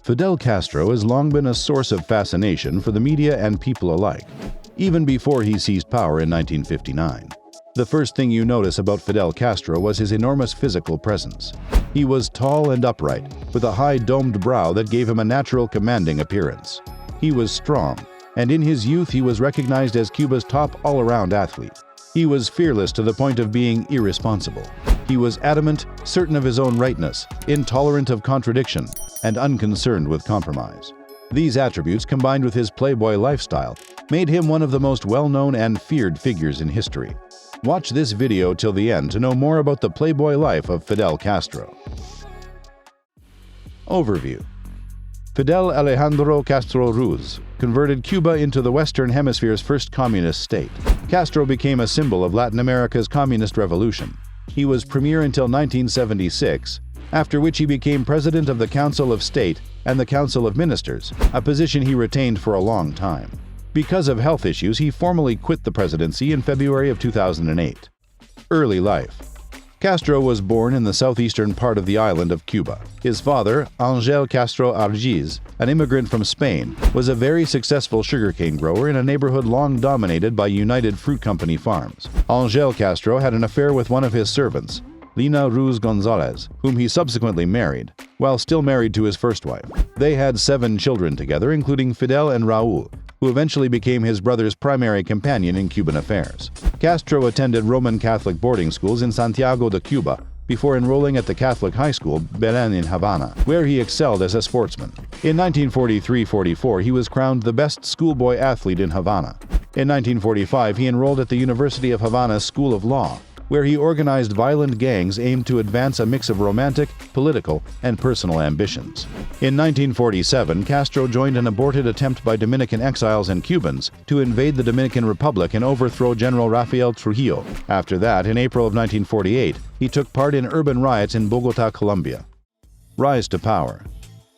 Fidel Castro has long been a source of fascination for the media and people alike, even before he seized power in 1959. The first thing you notice about Fidel Castro was his enormous physical presence. He was tall and upright, with a high domed brow that gave him a natural commanding appearance. He was strong, and in his youth he was recognized as Cuba's top all-around athlete. He was fearless to the point of being irresponsible. He was adamant, certain of his own rightness, intolerant of contradiction, and unconcerned with compromise. These attributes, combined with his Playboy lifestyle, made him one of the most well-known and feared figures in history. Watch this video till the end to know more about the Playboy life of Fidel Castro. Overview. Fidel Alejandro Castro Ruz converted Cuba into the Western Hemisphere's first communist state. Castro became a symbol of Latin America's communist revolution. He was premier until 1976, after which he became president of the Council of State and the Council of Ministers, a position he retained for a long time. Because of health issues, he formally quit the presidency in February of 2008. Early life. Castro was born in the southeastern part of the island of Cuba. His father, Fidel Castro Argiz, an immigrant from Spain, was a very successful sugarcane grower in a neighborhood long dominated by United Fruit Company farms. Fidel Castro had an affair with one of his servants, Lina Ruz Gonzalez, whom he subsequently married, while still married to his first wife. They had 7 children together, including Fidel and Raul, who eventually became his brother's primary companion in Cuban affairs. Castro attended Roman Catholic boarding schools in Santiago de Cuba before enrolling at the Catholic high school Belén in Havana, where he excelled as a sportsman. In 1943-44, he was crowned the best schoolboy athlete in Havana. In 1945, he enrolled at the University of Havana's School of Law, where he organized violent gangs aimed to advance a mix of romantic, political, and personal ambitions. In 1947, Castro joined an aborted attempt by Dominican exiles and Cubans to invade the Dominican Republic and overthrow General Rafael Trujillo. After that, in April of 1948, he took part in urban riots in Bogotá, Colombia. Rise to power.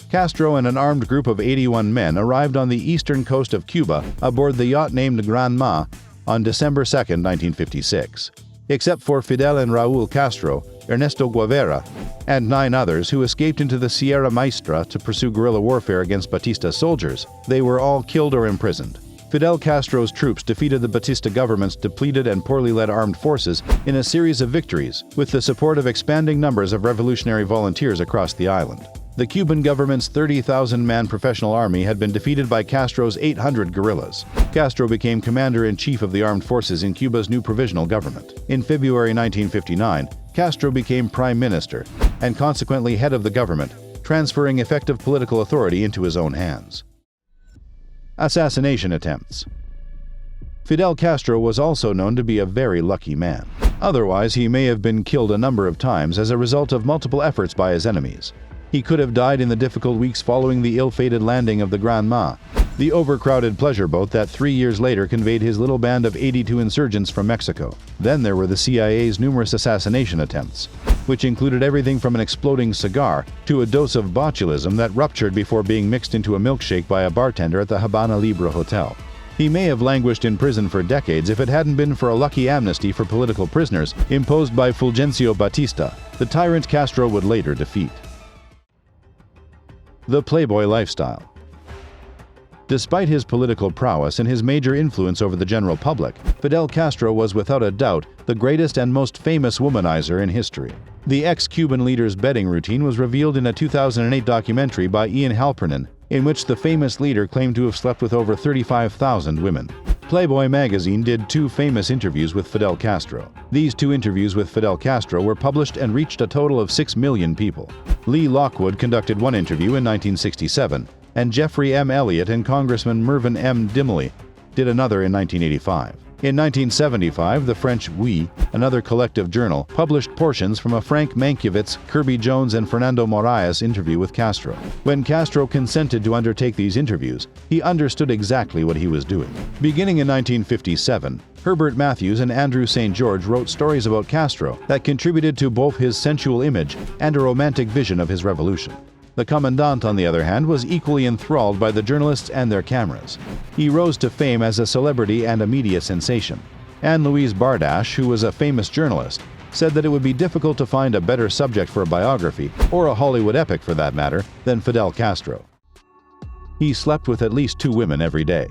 Castro and an armed group of 81 men arrived on the eastern coast of Cuba aboard the yacht named Granma on December 2, 1956. Except for Fidel and Raul Castro, Ernesto Guevara, and 9 others who escaped into the Sierra Maestra to pursue guerrilla warfare against Batista's soldiers, they were all killed or imprisoned. Fidel Castro's troops defeated the Batista government's depleted and poorly led armed forces in a series of victories, with the support of expanding numbers of revolutionary volunteers across the island. The Cuban government's 30,000-man professional army had been defeated by Castro's 800 guerrillas. Castro became commander-in-chief of the armed forces in Cuba's new provisional government. In February 1959, Castro became prime minister and consequently head of the government, transferring effective political authority into his own hands. Assassination attempts. Fidel Castro was also known to be a very lucky man. Otherwise, he may have been killed a number of times as a result of multiple efforts by his enemies. He could have died in the difficult weeks following the ill-fated landing of the Granma, the overcrowded pleasure boat that 3 years later conveyed his little band of 82 insurgents from Mexico. Then there were the CIA's numerous assassination attempts, which included everything from an exploding cigar to a dose of botulism that ruptured before being mixed into a milkshake by a bartender at the Habana Libre Hotel. He may have languished in prison for decades if it hadn't been for a lucky amnesty for political prisoners imposed by Fulgencio Batista, the tyrant Castro would later defeat. The Playboy lifestyle. Despite his political prowess and his major influence over the general public, Fidel Castro was without a doubt the greatest and most famous womanizer in history. The ex-Cuban leader's bedding routine was revealed in a 2008 documentary by Ian Halpernon, in which the famous leader claimed to have slept with over 35,000 women. Playboy magazine did 2 famous interviews with Fidel Castro. These 2 interviews with Fidel Castro were published and reached a total of 6 million people. Lee Lockwood conducted one interview in 1967, and Jeffrey M. Elliott and Congressman Mervyn M. Dimley did another in 1985. In 1975, the French Oui, another collective journal, published portions from a Frank Mankiewicz, Kirby Jones, and Fernando Moraes interview with Castro. When Castro consented to undertake these interviews, he understood exactly what he was doing. Beginning in 1957, Herbert Matthews and Andrew St. George wrote stories about Castro that contributed to both his sensual image and a romantic vision of his revolution. The Commandant, on the other hand, was equally enthralled by the journalists and their cameras. He rose to fame as a celebrity and a media sensation. Anne-Louise Bardache, who was a famous journalist, said that it would be difficult to find a better subject for a biography, or a Hollywood epic for that matter, than Fidel Castro. He slept with at least 2 women every day.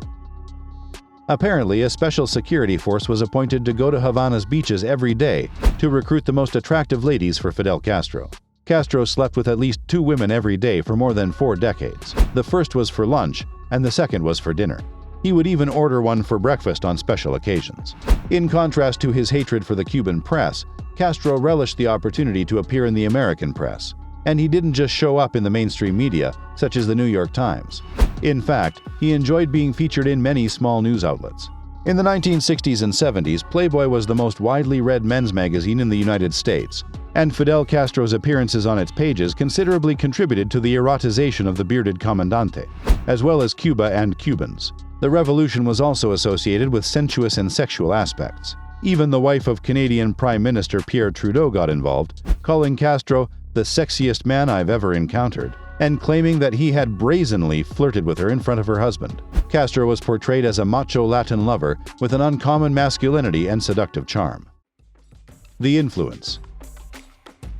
Apparently, a special security force was appointed to go to Havana's beaches every day to recruit the most attractive ladies for Fidel Castro. Castro slept with at least 2 women every day for more than 4 decades. The first was for lunch, and the second was for dinner. He would even order one for breakfast on special occasions. In contrast to his hatred for the Cuban press, Castro relished the opportunity to appear in the American press. And he didn't just show up in the mainstream media, such as the New York Times. In fact, he enjoyed being featured in many small news outlets. In the 1960s and 70s, Playboy was the most widely read men's magazine in the United States, and Fidel Castro's appearances on its pages considerably contributed to the erotization of the bearded comandante, as well as Cuba and Cubans. The revolution was also associated with sensuous and sexual aspects. Even the wife of Canadian Prime Minister Pierre Trudeau got involved, calling Castro the sexiest man I've ever encountered, and claiming that he had brazenly flirted with her in front of her husband. Castro was portrayed as a macho Latin lover with an uncommon masculinity and seductive charm. The influence.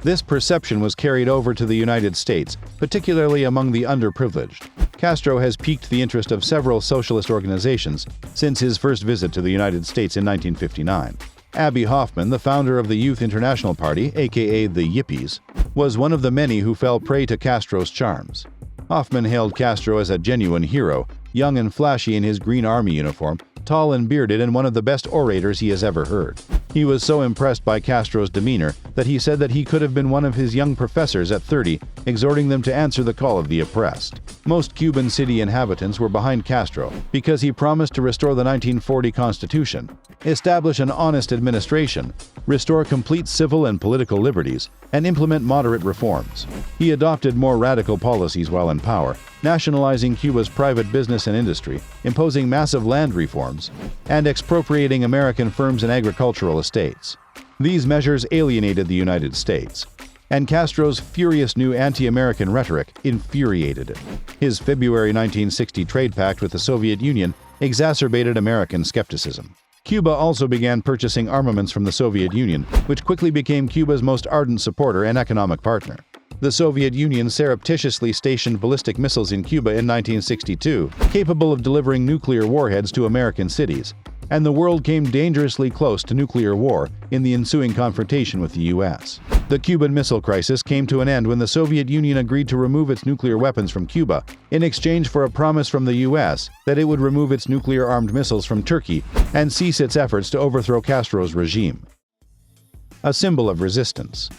This perception was carried over to the United States, particularly among the underprivileged. Castro has piqued the interest of several socialist organizations since his first visit to the United States in 1959. Abby Hoffman, the founder of the Youth International Party, aka the Yippies, was one of the many who fell prey to Castro's charms. Hoffman hailed Castro as a genuine hero, young and flashy in his Green Army uniform, tall and bearded, and one of the best orators he has ever heard. He was so impressed by Castro's demeanor that he said that he could have been one of his young professors at 30, exhorting them to answer the call of the oppressed. Most Cuban city inhabitants were behind Castro because he promised to restore the 1940 Constitution, establish an honest administration, restore complete civil and political liberties, and implement moderate reforms. He adopted more radical policies while in power, nationalizing Cuba's private business and industry, imposing massive land reforms, and expropriating American firms and agricultural estates. These measures alienated the United States, and Castro's furious new anti-American rhetoric infuriated it. His February 1960 trade pact with the Soviet Union exacerbated American skepticism. Cuba also began purchasing armaments from the Soviet Union, which quickly became Cuba's most ardent supporter and economic partner. The Soviet Union surreptitiously stationed ballistic missiles in Cuba in 1962, capable of delivering nuclear warheads to American cities, and the world came dangerously close to nuclear war in the ensuing confrontation with the U.S. The Cuban Missile Crisis came to an end when the Soviet Union agreed to remove its nuclear weapons from Cuba in exchange for a promise from the U.S. that it would remove its nuclear-armed missiles from Turkey and cease its efforts to overthrow Castro's regime. A symbol of resistance.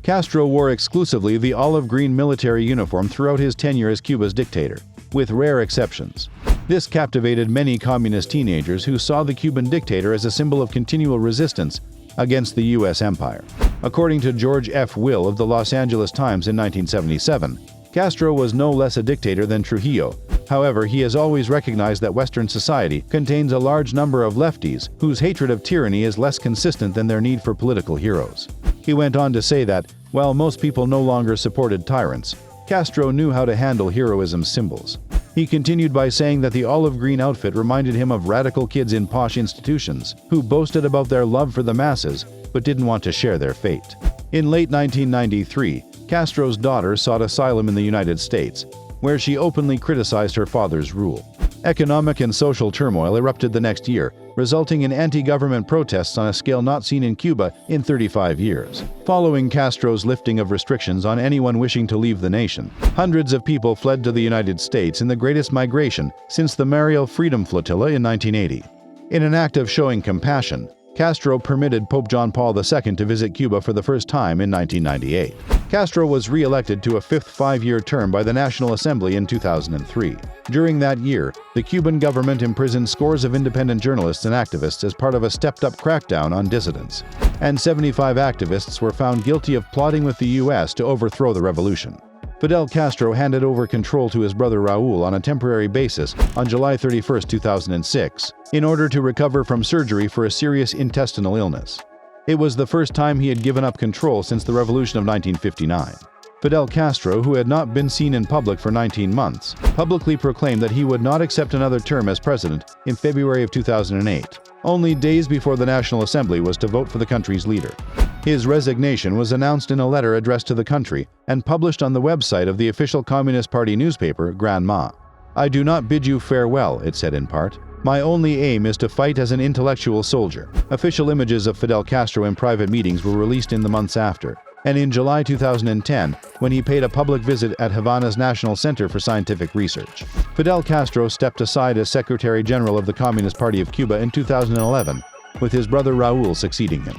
Castro wore exclusively the olive-green military uniform throughout his tenure as Cuba's dictator, with rare exceptions. This captivated many communist teenagers who saw the Cuban dictator as a symbol of continual resistance against the U.S. empire. According to George F. Will of the Los Angeles Times in 1977, Castro was no less a dictator than Trujillo. However, he has always recognized that Western society contains a large number of lefties whose hatred of tyranny is less consistent than their need for political heroes. He went on to say that, while most people no longer supported tyrants, Castro knew how to handle heroism's symbols. He continued by saying that the olive-green outfit reminded him of radical kids in posh institutions who boasted about their love for the masses but didn't want to share their fate. In late 1993, Castro's daughter sought asylum in the United States, where she openly criticized her father's rule. Economic and social turmoil erupted the next year, resulting in anti-government protests on a scale not seen in Cuba in 35 years. Following Castro's lifting of restrictions on anyone wishing to leave the nation, hundreds of people fled to the United States in the greatest migration since the Mariel Freedom Flotilla in 1980. In an act of showing compassion, Castro permitted Pope John Paul II to visit Cuba for the first time in 1998. Castro was re-elected to a fifth five-year term by the National Assembly in 2003. During that year, the Cuban government imprisoned scores of independent journalists and activists as part of a stepped-up crackdown on dissidents, and 75 activists were found guilty of plotting with the U.S. to overthrow the revolution. Fidel Castro handed over control to his brother Raúl on a temporary basis on July 31, 2006, in order to recover from surgery for a serious intestinal illness. It was the first time he had given up control since the Revolution of 1959. Fidel Castro, who had not been seen in public for 19 months, publicly proclaimed that he would not accept another term as president in February of 2008, only days before the National Assembly was to vote for the country's leader. His resignation was announced in a letter addressed to the country and published on the website of the official Communist Party newspaper, Granma. "I do not bid you farewell," it said in part. "My only aim is to fight as an intellectual soldier." Official images of Fidel Castro in private meetings were released in the months after, and in July 2010, when he paid a public visit at Havana's National Center for Scientific Research. Fidel Castro stepped aside as Secretary General of the Communist Party of Cuba in 2011, with his brother Raúl succeeding him.